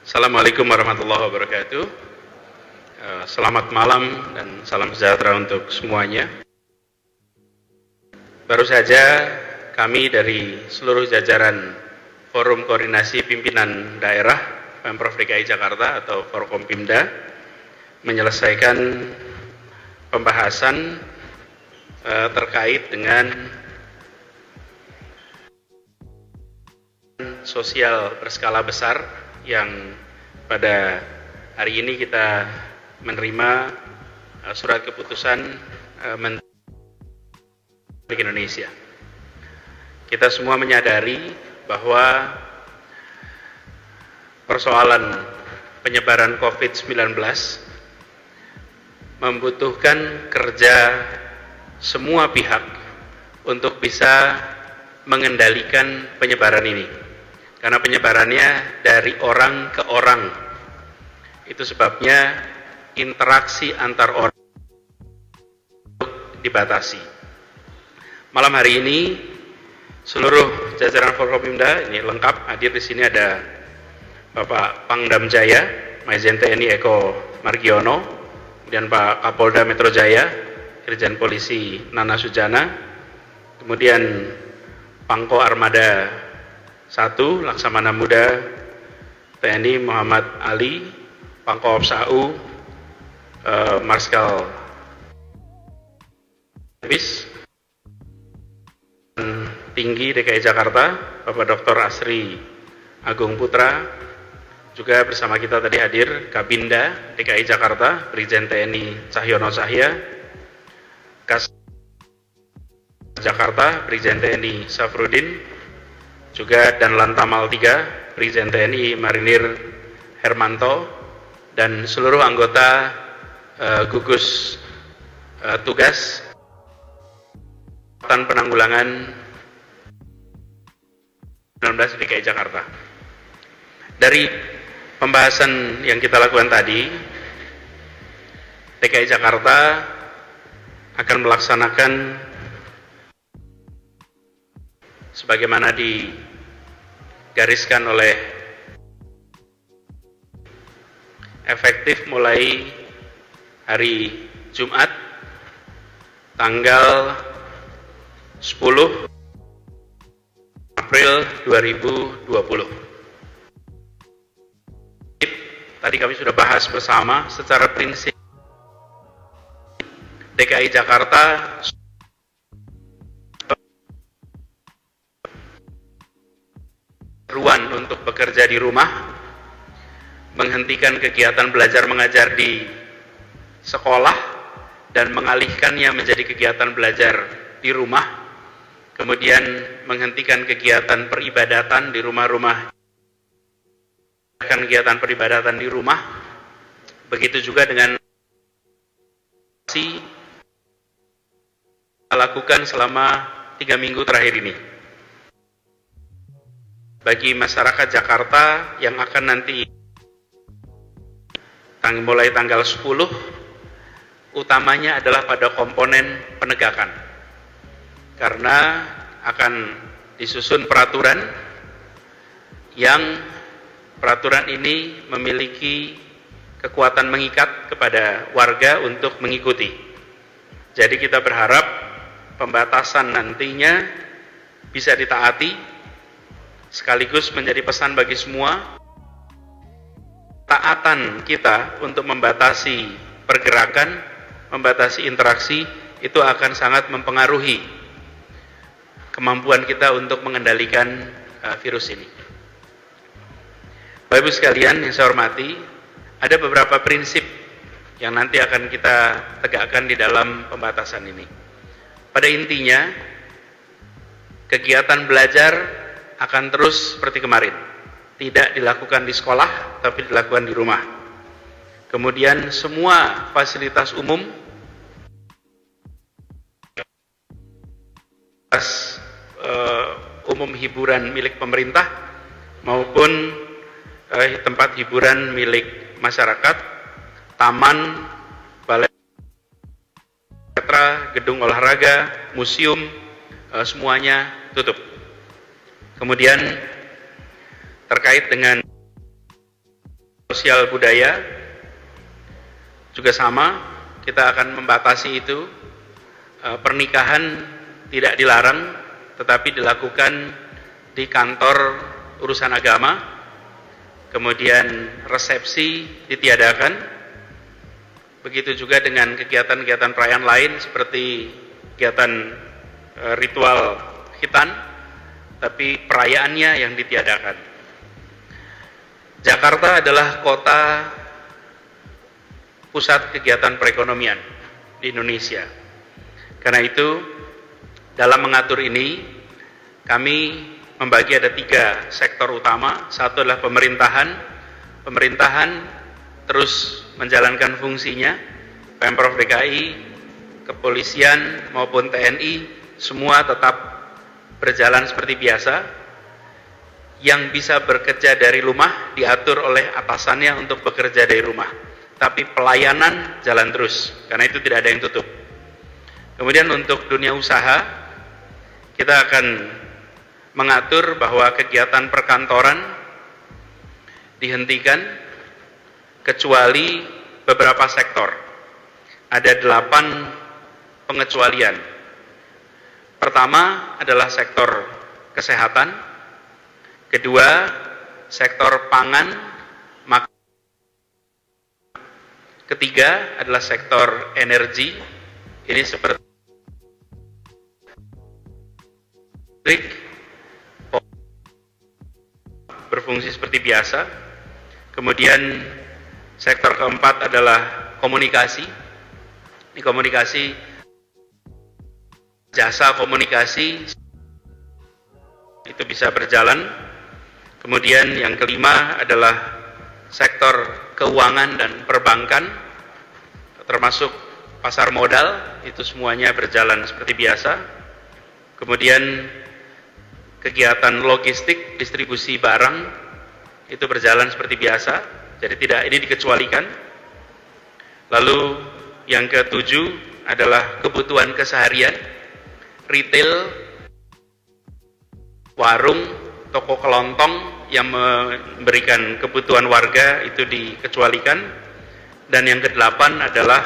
Assalamualaikum warahmatullahi wabarakatuh. Selamat malam dan salam sejahtera untuk semuanya. Baru saja kami dari seluruh jajaran Forum Koordinasi Pimpinan Daerah Pemprov DKI Jakarta atau Forkompimda menyelesaikan pembahasan terkait dengan sosial berskala besar yang pada hari ini kita menerima surat keputusan Menteri Indonesia. Kita semua menyadari bahwa persoalan penyebaran COVID-19 membutuhkan kerja semua pihak untuk bisa mengendalikan penyebaran ini. Karena penyebarannya dari orang ke orang. Itu sebabnya interaksi antar orang dibatasi. Malam hari ini seluruh jajaran Forkompimda ini lengkap hadir di sini. Ada Bapak Pangdam Jaya, Majen TNI Eko Margiono, kemudian Pak Kapolda Metro Jaya, Irjen Polisi Nana Sujana, kemudian Pangko Armada 1 Laksamana Muda TNI Muhammad Ali, Pangkop SAU Marskal Bis Tinggi DKI Jakarta Bapak Dr. Asri Agung Putra, juga bersama kita tadi hadir Kabinda DKI Jakarta Brigjen TNI Cahyono Cahya, Kas Jakarta Brigjen TNI Safrudin, juga dan Lantamal 3 Brigjen TNI Marinir Hermanto, dan seluruh anggota gugus tugas penanggulangan 19 DKI Jakarta. Dari pembahasan yang kita lakukan tadi, DKI Jakarta akan melaksanakan sebagaimana digariskan oleh efektif mulai hari Jumat tanggal 10 April 2020. Tadi kami sudah bahas bersama secara prinsip DKI Jakarta ruang untuk bekerja di rumah, menghentikan kegiatan belajar mengajar di sekolah dan mengalihkannya menjadi kegiatan belajar di rumah, kemudian menghentikan kegiatan peribadatan di rumah-rumah, kegiatan peribadatan di rumah. Begitu juga dengan lakukan selama 3 minggu terakhir ini. Bagi masyarakat Jakarta yang akan nanti mulai tanggal 10, utamanya adalah pada komponen penegakan, karena akan disusun peraturan yang peraturan ini memiliki kekuatan mengikat kepada warga untuk mengikuti. Jadi kita berharap pembatasan nantinya bisa ditaati, sekaligus menjadi pesan bagi semua. Taatan kita untuk membatasi pergerakan, membatasi interaksi, itu akan sangat mempengaruhi kemampuan kita untuk mengendalikan virus ini. Bapak Ibu sekalian yang saya hormati, ada beberapa prinsip yang nanti akan kita tegakkan di dalam pembatasan ini. Pada intinya, kegiatan belajar akan terus seperti kemarin, tidak dilakukan di sekolah tapi dilakukan di rumah. Kemudian semua fasilitas umum, hiburan milik pemerintah maupun tempat hiburan milik masyarakat, taman, balai, gedung olahraga, museum, semuanya tutup. Kemudian terkait dengan sosial budaya juga sama, kita akan membatasi itu. Pernikahan tidak dilarang, tetapi dilakukan di kantor urusan agama. Kemudian resepsi ditiadakan. Begitu juga dengan kegiatan-kegiatan perayaan lain seperti kegiatan ritual khitan, tapi perayaannya yang ditiadakan. Jakarta adalah kota pusat kegiatan perekonomian di Indonesia. Karena itu, dalam mengatur ini, kami membagi ada 3 sektor utama. Satu adalah pemerintahan. Pemerintahan terus menjalankan fungsinya. Pemprov DKI, kepolisian maupun TNI, semua tetap berjalan seperti biasa. Yang bisa bekerja dari rumah diatur oleh atasannya untuk bekerja dari rumah. Tapi pelayanan jalan terus, karena itu tidak ada yang tutup. Kemudian untuk dunia usaha, kita akan mengatur bahwa kegiatan perkantoran dihentikan kecuali beberapa sektor. Ada 8 pengecualian. Pertama adalah sektor kesehatan, kedua sektor pangan, ketiga adalah sektor energi. Ini seperti berfungsi seperti biasa. Kemudian sektor keempat adalah komunikasi. Ini komunikasi, jasa komunikasi itu bisa berjalan. Kemudian yang kelima adalah sektor keuangan dan perbankan, termasuk pasar modal, itu semuanya berjalan seperti biasa. Kemudian kegiatan logistik, distribusi barang, itu berjalan seperti biasa, jadi tidak ini dikecualikan. Lalu yang ke-7 adalah kebutuhan keseharian, retail, warung, toko kelontong yang memberikan kebutuhan warga itu dikecualikan. Dan yang ke-8 adalah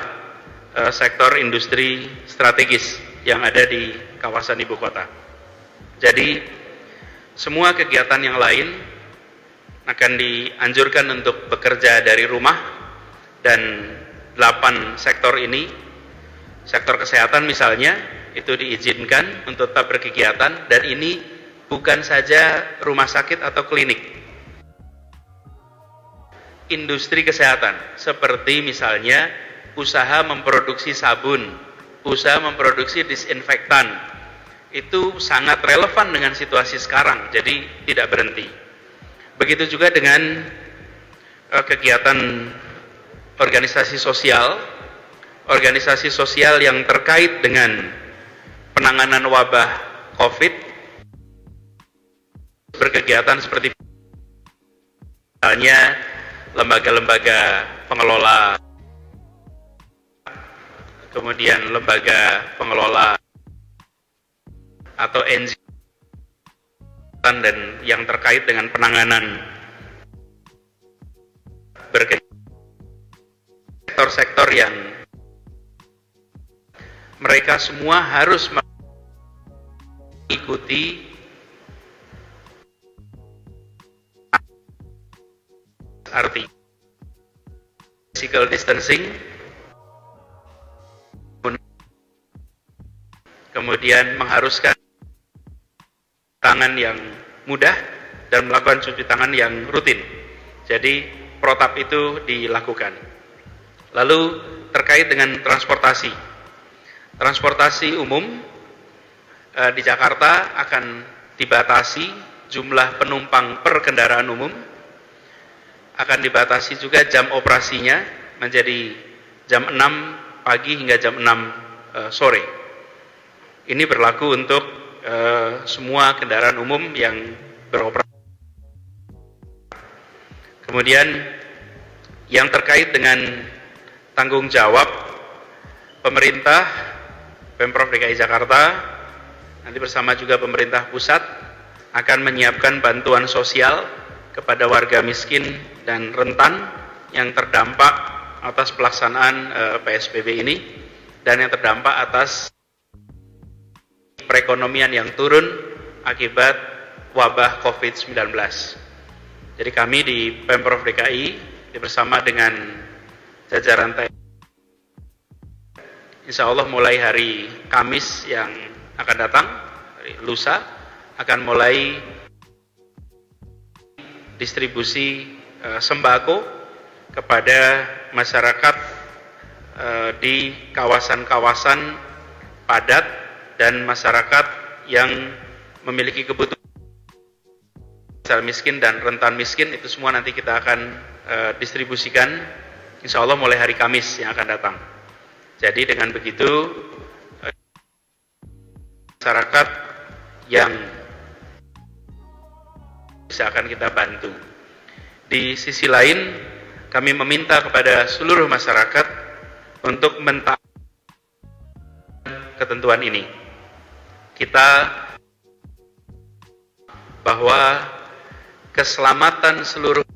sektor industri strategis yang ada di kawasan ibu kota. Jadi semua kegiatan yang lain akan dianjurkan untuk bekerja dari rumah, dan 8 sektor ini, sektor kesehatan misalnya, itu diizinkan untuk tetap berkegiatan, dan ini bukan saja rumah sakit atau klinik. Industri kesehatan, seperti misalnya usaha memproduksi sabun, usaha memproduksi disinfektan, itu sangat relevan dengan situasi sekarang, jadi tidak berhenti. Begitu juga dengan kegiatan organisasi sosial yang terkait dengan penanganan wabah COVID, berkegiatan seperti misalnya lembaga-lembaga pengelola, kemudian lembaga pengelola atau NGO dan yang terkait dengan penanganan sektor-sektor yang mereka semua harus mengikuti arti physical distancing, kemudian mengharuskan tangan yang mudah dan melakukan cuci tangan yang rutin. Jadi protap itu dilakukan. Lalu terkait dengan transportasi umum di Jakarta akan dibatasi jumlah penumpang per kendaraan umum, akan dibatasi juga jam operasinya menjadi jam 6 pagi hingga jam 6 sore. Ini berlaku untuk semua kendaraan umum yang beroperasi. Kemudian yang terkait dengan tanggung jawab pemerintah, Pemprov DKI Jakarta nanti bersama juga pemerintah pusat akan menyiapkan bantuan sosial kepada warga miskin dan rentan yang terdampak atas pelaksanaan PSBB ini dan yang terdampak atas perekonomian yang turun akibat wabah COVID-19. Jadi kami di Pemprov DKI bersama dengan jajaran TNI, insya Allah mulai hari Kamis yang akan datang, hari lusa, akan mulai distribusi sembako kepada masyarakat di kawasan-kawasan padat dan masyarakat yang memiliki kebutuhan miskin dan rentan miskin, itu semua nanti kita akan distribusikan insya Allah mulai hari Kamis yang akan datang. Jadi dengan begitu masyarakat yang bisa akan kita bantu. Di sisi lain kami meminta kepada seluruh masyarakat untuk mentaati ketentuan ini. Kita bahwa keselamatan seluruh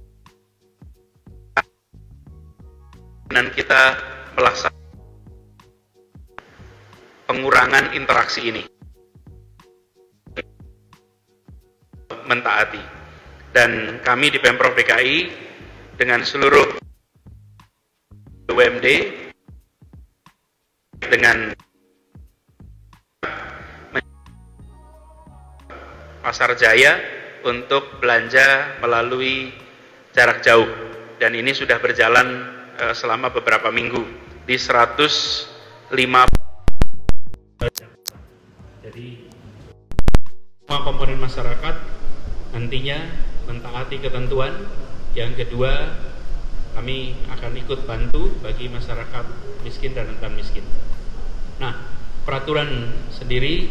dan kita melaksanakan pengurangan interaksi ini, mentaati. Dan kami di Pemprov DKI dengan seluruh BUMD dengan Pasar Jaya untuk belanja melalui jarak jauh, dan ini sudah berjalan selama beberapa minggu di 105. Jadi semua komponen masyarakat nantinya mentaati ketentuan. Yang kedua, kami akan ikut bantu bagi masyarakat miskin dan rentan miskin. Nah, peraturan sendiri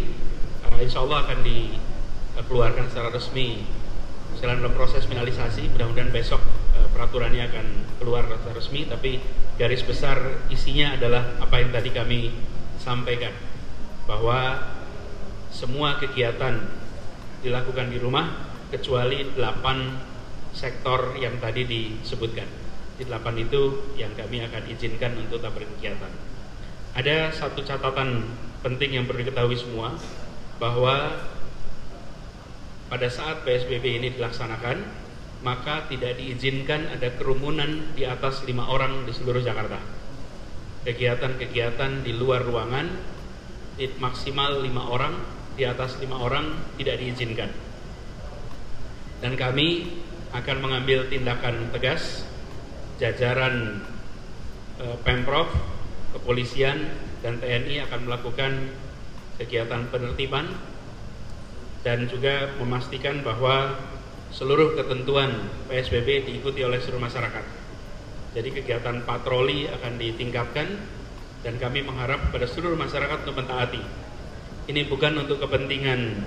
insya Allah akan dikeluarkan secara resmi dalam proses finalisasi. Mudah-mudahan besok peraturannya akan keluar secara resmi, tapi garis besar isinya adalah apa yang tadi kami sampaikan, bahwa semua kegiatan dilakukan di rumah kecuali 8 sektor yang tadi disebutkan. Di 8 itu yang kami akan izinkan untuk tak berkegiatan. Ada satu catatan penting yang perlu diketahui semua, bahwa pada saat PSBB ini dilaksanakan, maka tidak diizinkan ada kerumunan di atas 5 orang di seluruh Jakarta. Kegiatan-kegiatan di luar ruangan maksimal 5 orang, di atas 5 orang tidak diizinkan. Dan kami akan mengambil tindakan tegas, jajaran Pemprov, kepolisian, dan TNI akan melakukan kegiatan penertiban dan juga memastikan bahwa seluruh ketentuan PSBB diikuti oleh seluruh masyarakat. Jadi kegiatan patroli akan ditingkatkan dan kami mengharap pada seluruh masyarakat untuk mentaati. Ini bukan untuk kepentingan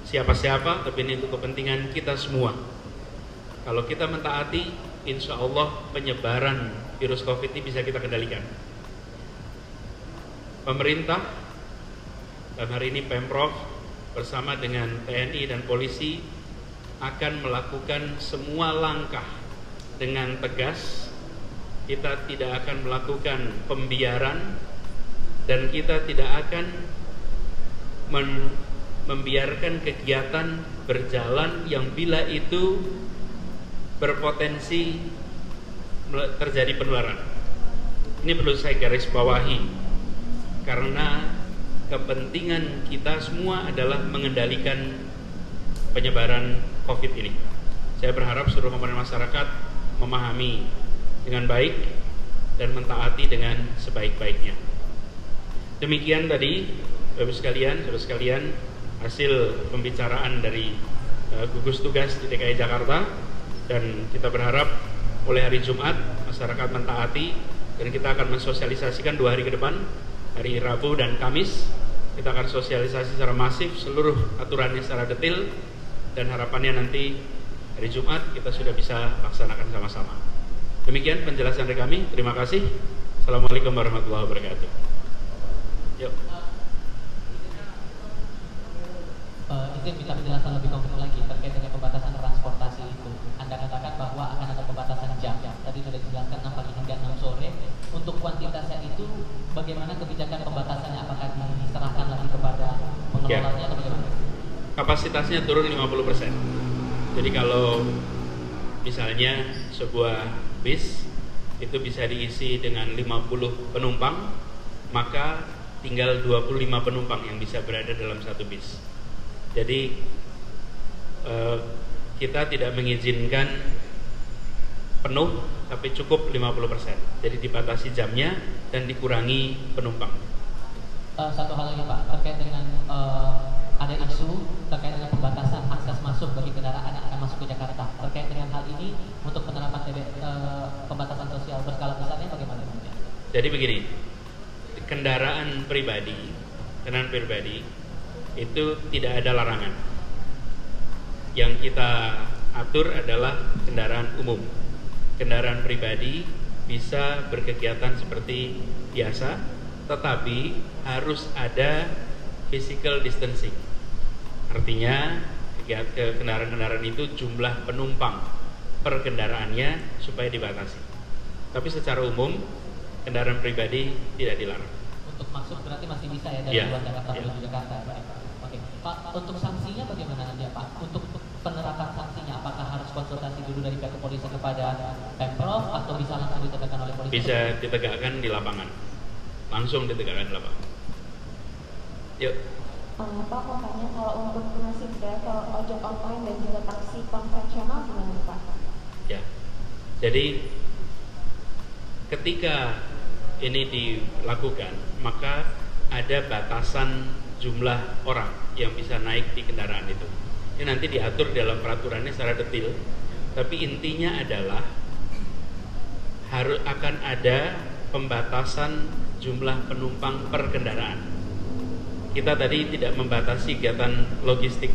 siapa-siapa, tapi ini untuk kepentingan kita semua. Kalau kita mentaati, insya Allah penyebaran virus COVID ini bisa kita kendalikan. Pemerintah, dan hari ini Pemprov bersama dengan TNI dan polisi akan melakukan semua langkah dengan tegas. Kita tidak akan melakukan pembiaran dan kita tidak akan membiarkan kegiatan berjalan yang bila itu berpotensi terjadi penularan. Ini perlu saya garis bawahi, karena kepentingan kita semua adalah mengendalikan penyebaran COVID ini. Saya berharap seluruh komponen masyarakat memahami dengan baik dan mentaati dengan sebaik-baiknya. Demikian tadi, Bapak sekalian, saudara sekalian, hasil pembicaraan dari gugus tugas di DKI Jakarta, dan kita berharap mulai hari Jumat masyarakat mentaati, dan kita akan mensosialisasikan 2 hari ke depan, hari Rabu dan Kamis. Kita akan sosialisasi secara masif seluruh aturannya secara detail, dan harapannya nanti hari Jumat kita sudah bisa laksanakan sama-sama. Demikian penjelasan dari kami. Terima kasih. Assalamualaikum warahmatullahi wabarakatuh. Yuk. Izin minta penjelasan lebih konkret lagi terkait dengan pembatasan transportasi itu. Anda katakan bahwa akan ada pembatasan tadi sudah dijelaskan 6 pagi hingga 6 sore. Untuk kuantitasnya itu bagaimana kebijakan pembatasannya? Apakah diserahkan lagi kepada pengelolanya atau bagaimana? Kapasitasnya turun 50%. Jadi kalau misalnya sebuah bis itu bisa diisi dengan 50 penumpang, maka tinggal 25 penumpang yang bisa berada dalam satu bis. Jadi kita tidak mengizinkan penuh, tapi cukup 50%. Jadi dibatasi jamnya dan dikurangi penumpang. Satu hal lagi Pak, terkait dengan ada isu terkait dengan pembatasan akses masuk bagi kendaraan yang akan masuk ke Jakarta. Terkait dengan hal ini, untuk penerapan pembatasan sosial berskala besarnya bagaimana? Jadi begini, kendaraan pribadi itu tidak ada larangan. Yang kita atur adalah kendaraan umum. Kendaraan pribadi bisa berkegiatan seperti biasa, tetapi harus ada physical distancing. Artinya kendaraan-kendaraan itu jumlah penumpang per kendaraannya supaya dibatasi. Tapi secara umum kendaraan pribadi tidak dilarang. Untuk masuk berarti masih bisa ya dari luar Jakarta menuju Jakarta. Oke. Pak, untuk sanksinya bagaimana nanti ya Pak? Untuk penerapan sanksinya apakah harus konsultasi dulu dari pihak kepolisian kepada Pemprov atau bisa langsung ditegakkan oleh polisi? Bisa ditegakkan di lapangan. Langsung ditegakkan di lapangan. Yuk. Pak, mau tanya kalau untuk nasib driver ojek online dan juga taksi konvensional gimana Pak? Ya, jadi ketika ini dilakukan, maka ada batasan jumlah orang yang bisa naik di kendaraan itu. Ini nanti diatur dalam peraturannya secara detail, tapi intinya adalah akan ada pembatasan jumlah penumpang per kendaraan. Kita tadi tidak membatasi kegiatan logistik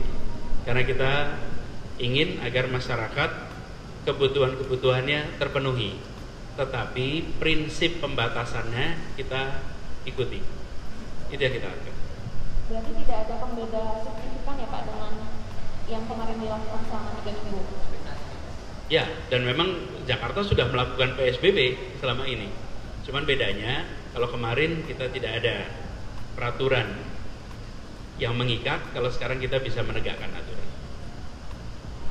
karena kita ingin agar masyarakat kebutuhan-kebutuhannya terpenuhi, tetapi prinsip pembatasannya kita ikuti. Itu yang kita lakukan. Berarti tidak ada pembeda signifikan ya Pak dengan yang kemarin dilakukan selama 3 minggu? Ya, dan memang Jakarta sudah melakukan PSBB selama ini. Cuman bedanya kalau kemarin kita tidak ada peraturan yang mengikat, kalau sekarang kita bisa menegakkan aturan.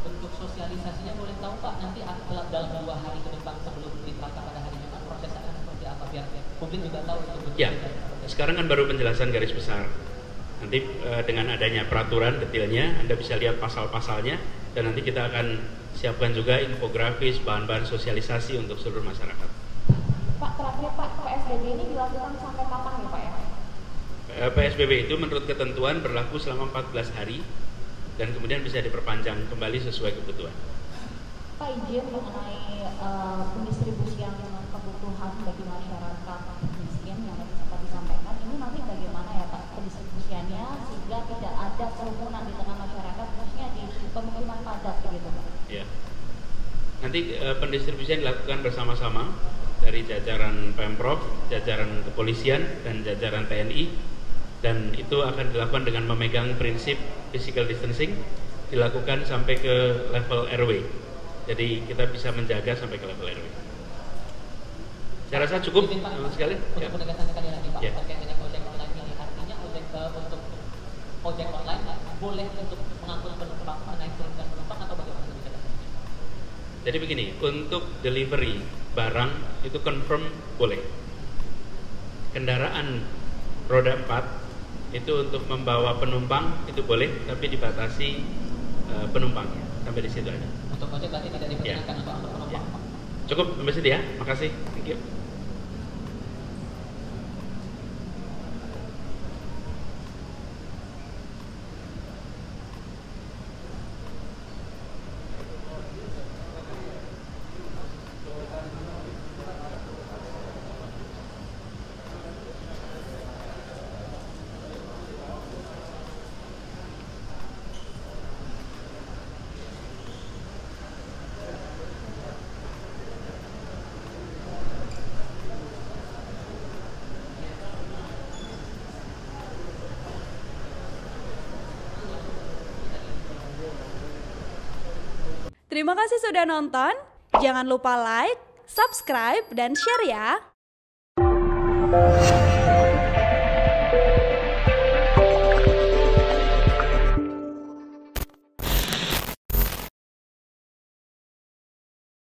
Untuk sosialisasinya boleh tahu Pak, nanti dalam 2 hari ke depan sebelum diterapkan pada hari Jumat prosesnya akan seperti apa biar publik juga tahu untuk ya, sekarang kan baru penjelasan garis besar. Nanti dengan adanya peraturan detailnya Anda bisa lihat pasal-pasalnya, dan nanti kita akan siapkan juga infografis, bahan-bahan sosialisasi untuk seluruh masyarakat. Pak, terakhir Pak, PSBB ini dilakukan sampai kapan ya Pak ya? PSBB itu menurut ketentuan berlaku selama 14 hari dan kemudian bisa diperpanjang kembali sesuai kebutuhan. Pak, izin mengenai pendistribusian kebutuhan bagi masyarakat miskin yang tadi sempat disampaikan, ini nanti bagaimana ya Pak pendistribusiannya sehingga tidak ada kerumunan di tengah masyarakat, khususnya di pemukiman padat begitu Pak? Ya. Nanti pendistribusian dilakukan bersama-sama dari jajaran Pemprov, jajaran kepolisian, dan jajaran TNI. Dan itu akan dilakukan dengan memegang prinsip physical distancing, dilakukan sampai ke level RW. Jadi kita bisa menjaga sampai ke level RW. Saya rasa cukup sekali. Untuk penegasan sekali lagi Pak, ya. terkait dengan ojek online ini, artinya untuk ojek online boleh untuk mengangkut penumpang, menaik turunkan penumpang atau bagaimana kebijakannya? Jadi begini, untuk delivery barang itu confirm boleh. Kendaraan roda 4 itu untuk membawa penumpang itu boleh, tapi dibatasi penumpangnya sampai di situ aja. Untuk ojek berarti tidak diperkenankan untuk angkut penumpang. Ya. Cukup sampai situ ya, makasih, thank you. Terima kasih sudah nonton. Jangan lupa like, subscribe, dan share ya.